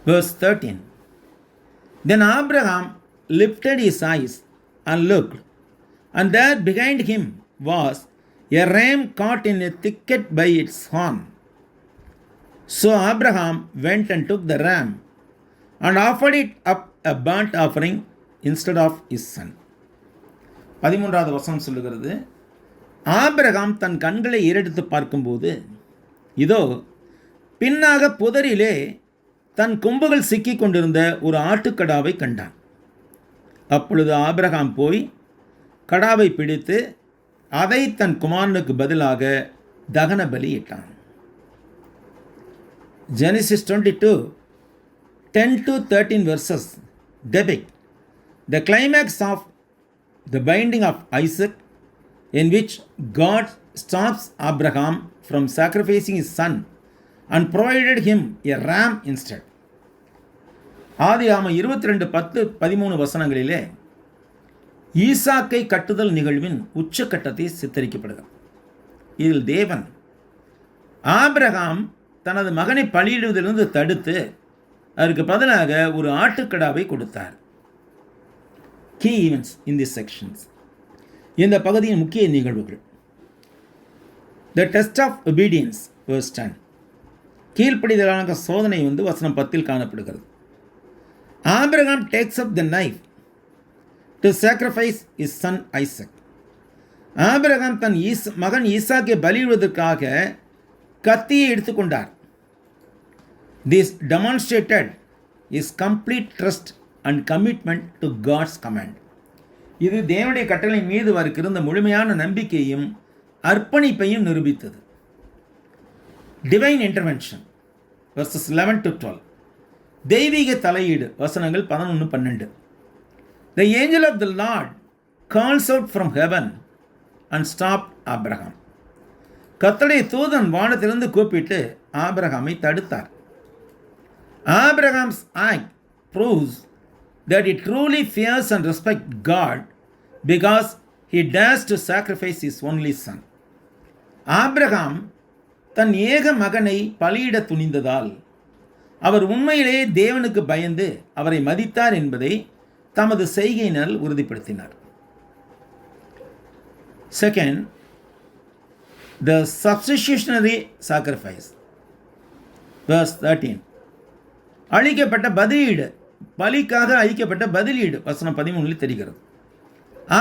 Verse 13. Then Abraham lifted his eyes and looked, and there behind him was a ram caught in a thicket by its horn. So Abraham went and took the ram and offered it up a burnt offering instead of his son. 13வது வசனம் சொல்லுகிறது, Abraham தன் கண்களை ஏறெடுத்து பார்க்கும்போது இதோ பின்னாக புதரிலே தன் கொம்புகள் சிக்கிக் கொண்டிருந்த ஒரு ஆட்டுக்கடாவை கண்டான். அப்பொழுது ஆபிரகாம் போய் கடாவை பிடித்து அதை தன் குமாரனுக்கு பதிலாக தகன பலியிட்டான். Genesis 22, 10 to 13 verses depict the climax of the binding of Isaac, in which God stops Abraham from sacrificing his son and provided him a ram instead. ஆதியாகமம் 22:10-13 வசனங்களிலே ஈசாக்கை கட்டுதல் நிகழ்வின் உச்சக்கட்டத்தை சித்தரிக்கப்படுகிறது. இதில் தேவன் ஆபிரகாம் தனது மகனை பலியிடுவதிலிருந்து தடுத்து அதற்கு பதிலாக ஒரு ஆட்டுக்கடாவை கொடுத்தார். Key events in this sections. இந்த பகுதியின் முக்கிய நிகழ்வுகள். The test of obedience, verse 10. கீழ்ப்படிதலான சோதனை வசனம் 10 காணப்படுகிறது. Abraham takes up the knife to sacrifice his son Isaac. Abraham தன் மகன் ஈசாக்கை பலியிடுவதற்காக கத்தியை எடுத்துக்கொண்டார். This demonstrated his complete trust and commitment to God's command. இது தேவனுடைய கட்டளையின் மீது அவருக்கு இருந்த முழுமையான நம்பிக்கையும் அர்ப்பணிப்பையும் நிரூபித்தது. Divine intervention verses 11 to 12. தெய்வீக தலையீடு வசனங்கள் 11-12. The angel of the Lord calls out from heaven and stopped Abraham. கர்த்தருடைய தூதன் வானத்திலிருந்து கூப்பிட்டு ஆபிரகாமை தடுத்தார். Abraham's act proves that he truly fears and respects God because he dares to sacrifice his only son. Abraham தன் ஏக மகனை பலியிட துணிந்ததால் அவர் உண்மையிலேயே தேவனுக்கு பயந்து அவரை மதித்தார் என்பதை தமது செய்கையினால் உறுதிப்படுத்தினார். Second, the substitutionary sacrifice. Verse 13. அளிக்கப்பட்ட பதிலீடு, பலிக்காக அளிக்கப்பட்ட பதிலீடு வசனம் 13 தெரிகிறது.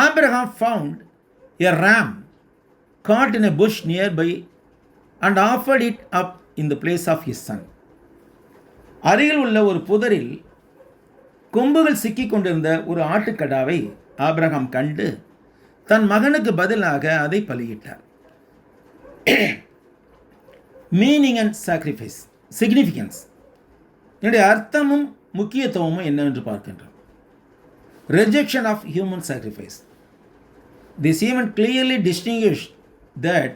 Abraham found a ram caught in a bush nearby and offered it up in the place of his son. அருகில் உள்ள ஒரு புதரில் கொம்புகள் சிக்கிக் கொண்டிருந்த ஒரு ஆட்டுக்கடாவை ஆபிரகாம் கண்டு தன் மகனுக்கு பதிலாக அதை பலியிட்டார். மீனிங் அண்ட் சாக்ரிஃபைஸ் சிக்னிஃபிகன்ஸ், என்னுடைய அர்த்தமும் முக்கியத்துவமும் என்னவென்று பார்க்கின்றோம். Rejection of human sacrifice. This event clearly distinguished that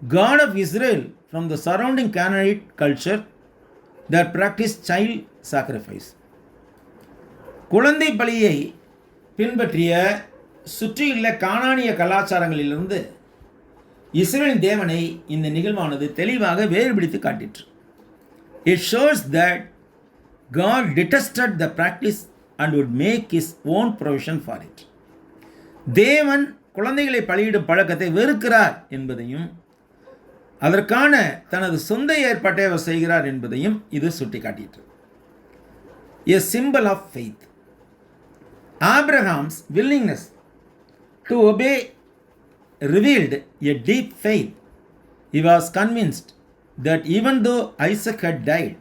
God of Israel from the surrounding Canaanite culture that practiced child sacrifice. குழந்தை பலியை பின்பற்றிய சுற்றியுள்ள கானானிய கலாச்சாரங்களிலிருந்து இஸ்ரேலின் தேவனை இந்த நிகழ்வானது தெளிவாக வேறுபடுத்தி காட்டிற்று. It shows that God detested the practice and would make his own provision for it. தேவன் குழந்தைகளை பலியிடும் பழக்கத்தை வெறுக்கிறார் என்பதையும் அதற்கான தனது சொந்த ஏற்பாட்டை அவர் செய்கிறார் என்பதையும் இது சுட்டிக்காட்டிற்று. A symbol of faith. Abraham's willingness to obey revealed a deep faith. He was convinced that even though Isaac had died,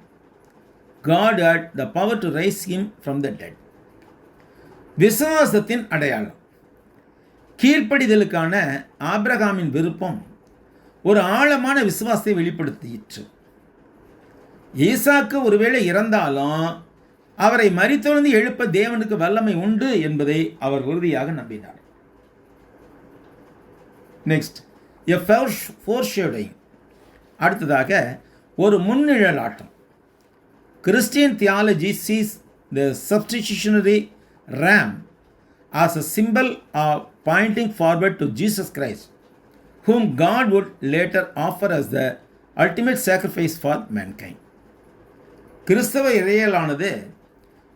God had the power to raise him from the dead. விசுவாசத்தின் அடையாளம். கீழ்ப்படிதலுக்கான ஆபிரகாமின் விருப்பம் ஒரு ஆழமான விசுவாசத்தை வெளிப்படுத்திற்று. ஈசாக்கு ஒருவேளை இறந்தாலும் அவரை மரித்தெழுந்து எழுப்ப தேவனுக்கு வல்லமை உண்டு என்பதை அவர் உறுதியாக நம்பினார். Next, a foreshadowing. அடுத்ததாக ஒரு முன்னிழலாட்டம். Christian theology sees the substitutionary ram as a symbol of pointing forward to Jesus Christ, whom God would later offer as the ultimate sacrifice for mankind. கிறிஸ்தவ இறையலானது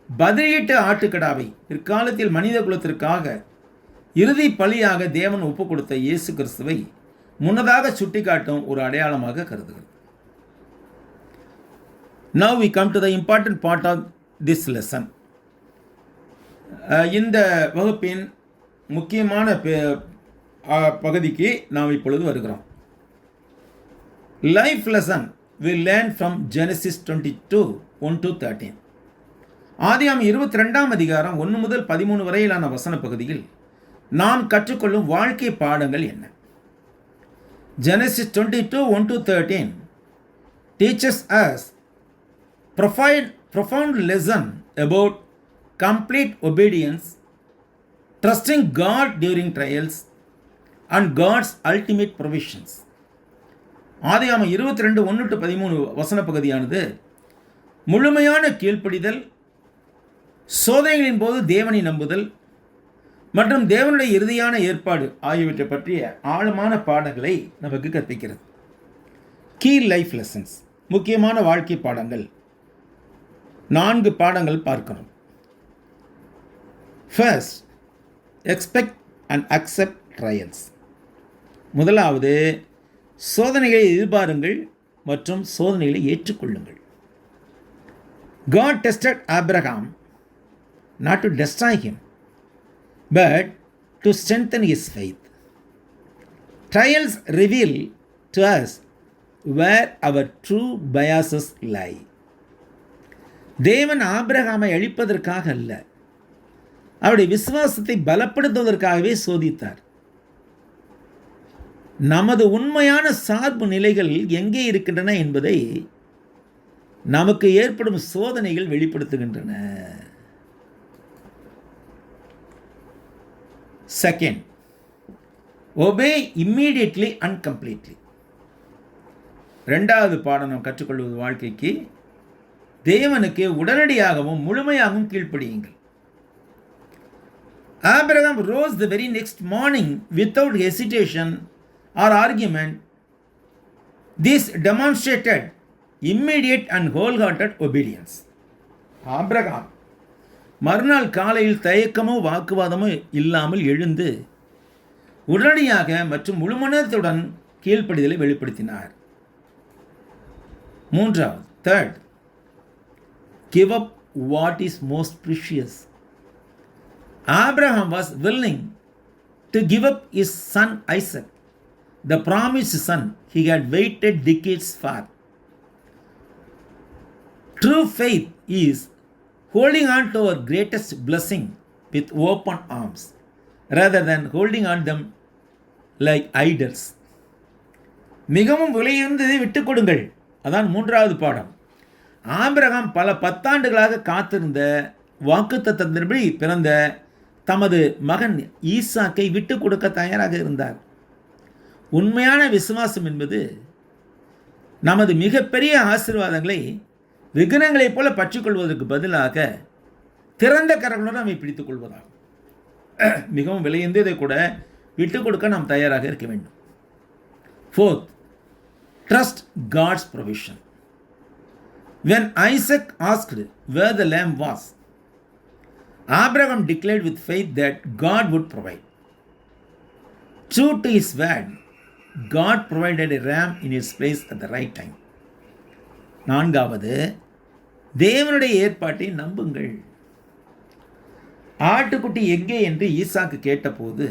பதிலீட்டு ஆட்டுக்கடாவை பிற்காலத்தில் மனித குலத்திற்காக இறுதி பலியாக தேவன் ஒப்பு கொடுத்த இயேசு கிறிஸ்துவை முன்னதாக சுட்டிக்காட்டும் ஒரு அடையாளமாக கருதுகிறது. Now we come to the important part of this lesson. இந்த வகுப்பின் முக்கியமான பகுதிக்கு நாம் இப்பொழுது வருகிறோம். Life lesson we learn from Genesis 22, 1-13. ஆதியாகமம் 22 அதிகாரம் 1 முதல் 13 வரையிலான வசன பகுதியில் நாம் கற்றுக்கொள்ளும் வாழ்க்கை பாடங்கள் என்ன? Genesis 22, 1-13 teaches us profound lesson about complete obedience, trusting God during trials, and God's ultimate provisions. ஆதியாகமம் 22, 1-13 வசன பகுதியானது முழுமையான கீழ்ப்படிதல், சோதனைகளின் போது தேவனை நம்புதல் மற்றும் தேவனுடைய இறுதியான ஏற்பாடு ஆகியவற்றை பற்றிய ஆழமான பாடங்களை நமக்கு கற்பிக்கிறது. கீ லைஃப் லெசன்ஸ், முக்கியமான வாழ்க்கை பாடங்கள் 4 பாடங்கள் பார்க்கணும். First, expect and accept trials. முதலாவது, சோதனைகளை எதிர்பாருங்கள் மற்றும் சோதனைகளை ஏற்றுக்கொள்ளுங்கள். God tested Abraham not to destroy him, but to strengthen his faith. Trials reveal to us where our true biases lie. தேவன் ஆபிரகாமை அழிப்பதற்காக அல்ல, அவருடைய விசுவாசத்தை பலப்படுத்துவதற்காகவே சோதித்தார். நமது உண்மையான சார்பு நிலைகள் எங்கே இருக்கின்றன என்பதை நமக்கு ஏற்படும் சோதனைகள் வெளிப்படுத்துகின்றன. Second, obey immediately and completely. ரெண்டாவது பாடம் நாம் கற்றுக்கொள்வது வாழ்க்கைக்கு, தேவனுக்கு உடனடியாகவும் முழுமையாகவும் கீழ்ப்படியுங்கள். Abraham rose the very next morning without hesitation or argument. This demonstrated immediate and wholehearted obedience. Abraham மறுநாள் காலையில் தயக்கமோ வாக்குவாதமோ இல்லாமல் எழுந்து உடனடியாக மற்றும் முழுமனத்துடன் கீழ்ப்படிதலை வெளிப்படுத்தினார். மூன்றாவது, third, give up what is most precious. Abraham was willing to give up his son Isaac, the promised son he had waited decades for. True faith is holding on to our greatest blessing with open arms rather than holding on them like idols. மிகவும் விலையுயர்ந்ததை விட்டுக் கொடுங்கள். அதான் மூன்றாவது பாடம். Abraham பல பத்தாண்டுகளாக காத்திருந்த வாக்குத்தத்தத்தின்படி பிறந்த தமது மகன் ஈசாக்கை விட்டுக் கொடுக்க தயாராக இருந்தார். உண்மையான விசுவாசம் என்பது நமது மிகப்பெரிய ஆசீர்வாதங்களை விக்னங்களைப் போல பற்றிக்கொள்வதற்கு பதிலாக திறந்த கரங்களுடன் நம்மை பிடித்துக் கொள்வதாகும். மிகவும் விலையுயர்ந்ததை கூட விட்டுக் கொடுக்க நாம் தயாராக இருக்க வேண்டும். Fourth, trust God's provision. When Isaac asked where the lamb was, Abraham declared with faith that God would provide. True to his word, God provided a ram in his place at the right time. நான்காவது, தேவனுடைய ஏற்பாட்டை நம்புங்கள். ஆட்டுக்குட்டி எங்கே என்று ஈசாக்கு கேட்டபோது,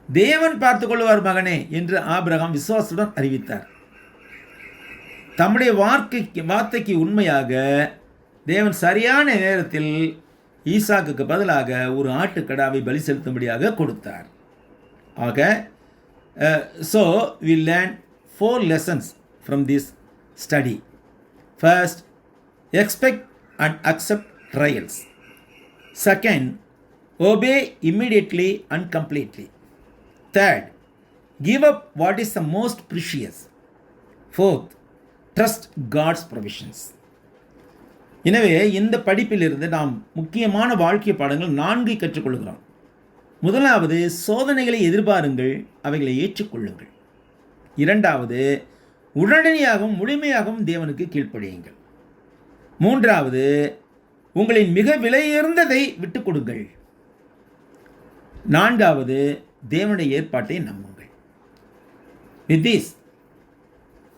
தேவன் பார்த்துக்கொள்வார் மகனே என்று ஆபிரகாம் விசுவாசத்துடன் அறிவித்தார். தம்முடைய வார்த்தைக்கு உண்மையாக தேவன் சரியான நேரத்தில் ஈசாக்குக்கு பதிலாக ஒரு ஆட்டுக்கடாவை பலி செலுத்தும்படியாக கொடுத்தார். ஆக so we learn 4 lessons from this study. First, expect and accept trials. Second, obey immediately and completely. Third, give up what is the most precious. Fourth, trust God's provisions. எனவே இந்த படிப்பிலிருந்து நாம் முக்கியமான வாழ்க்கை பாடங்கள் 4 கற்றுக்கொள்கிறோம். முதலாவது, சோதனைகளை எதிர்பாருங்கள், அவைகளை ஏற்றுக்கொள்ளுங்கள். இரண்டாவது, உடனடியாகவும் முழுமையாகவும் தேவனுக்கு கீழ்ப்படியுங்கள். மூன்றாவது, உங்களின் மிக விலையுயர்ந்ததை விட்டுக் கொடுங்கள். நான்காவது, தேவனுடைய ஏற்பாட்டை நம்புங்கள். With this,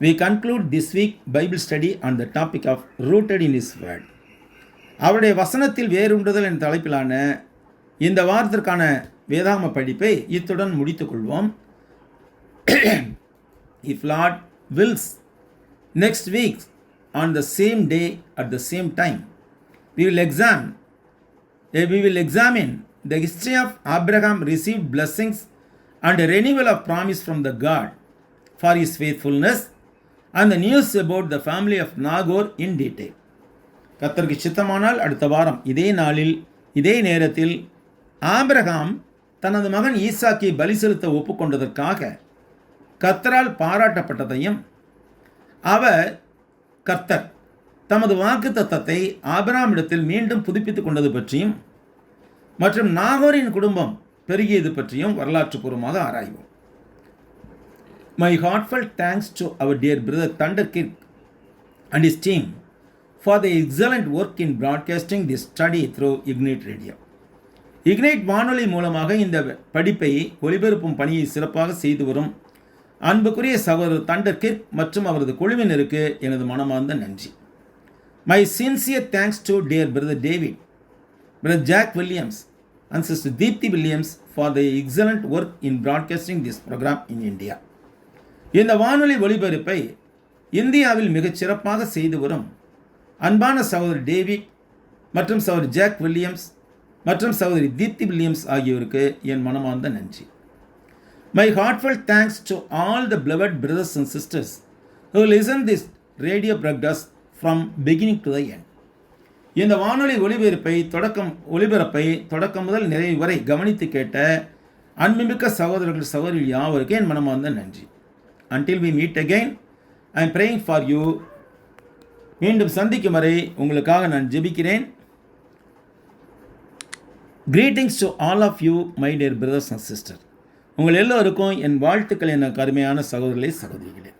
we conclude this week Bible study on the topic of rooted in His Word. அவருடைய வசனத்தில் வேரூன்றுதல் என்ற தலைப்பிலான இந்த வாரத்திற்கான வேதாகம படிப்பை இத்துடன் முடித்துக் கொள்வோம். If Lord wills, next week on the same day at the same time, we will examine the history of Abraham received blessings and a renewal of promise from the God for his faithfulness and the news about the family of Nagor in detail. கர்த்தருக்கு சித்தமானால் அடுத்த வாரம் இதே நாளில் இதே நேரத்தில் Abraham தனது மகன் ஈசாக்கை பலி செலுத்த ஒப்புக்கொண்டதற்காக கர்த்தரால் பாராட்டப்பட்டதையும் கர்த்தர் தமது வாக்குத்தத்தத்தை ஆபிரகாமிடத்தில் மீண்டும் புதுப்பித்துக் கொண்டது பற்றியும் மற்றும் நாகோரின் குடும்பம் பெருகியது பற்றியும் வரலாற்றுப்பூர்வமாக ஆராய்வோம். My heartfelt thanks to our dear brother Thunder Kirk and his team for the excellent work in broadcasting this study through Ignite Radio. Ignite வானொலி மூலமாக இந்த படிப்பை ஒலிபரப்பும் பணியை சிறப்பாக செய்து வரும் அன்புக்குரிய சகோதரர் தண்டர் கிர்க் மற்றும் அவரது குழுவினருக்கு எனது மனமார்ந்த நன்றி. My sincere thanks to dear brother David, brother Jack Williams and sister Deepthi Williams for the excellent work in broadcasting this program in India. இந்த வானொலி ஒளிபரப்பை இந்தியாவில் மிகச் சிறப்பாக செய்து வரும் அன்பான சகோதரி டேவிட் மற்றும் சகோதரி ஜாக் வில்லியம்ஸ் மற்றும் சகோதரி தீப்தி வில்லியம்ஸ் ஆகியோருக்கு என் மனமார்ந்த நன்றி. My heartful thanks to all the beloved brothers and sisters who listen this radio broadcast from beginning to the end. இந்த வானொலி ஒளிபரப்பை தொடக்கம் முதல் நிறைவு வரை கவனித்து கேட்ட அன்புமிக்க சகோதரர்கள் சகோதரிகள் யாவருக்கு என் மனமார்ந்த நன்றி. Until we meet again, I am praying for you. மீண்டும் சந்திக்கும் வரை உங்களுக்காக நான் ஜெபிக்கிறேன். Greetings to all of you, my dear brothers and sisters. உங்கள் எல்லோருக்கும் என் வாழ்த்துக்கள், என் அருமையான சகோதரர்களே சகோதரிகளே.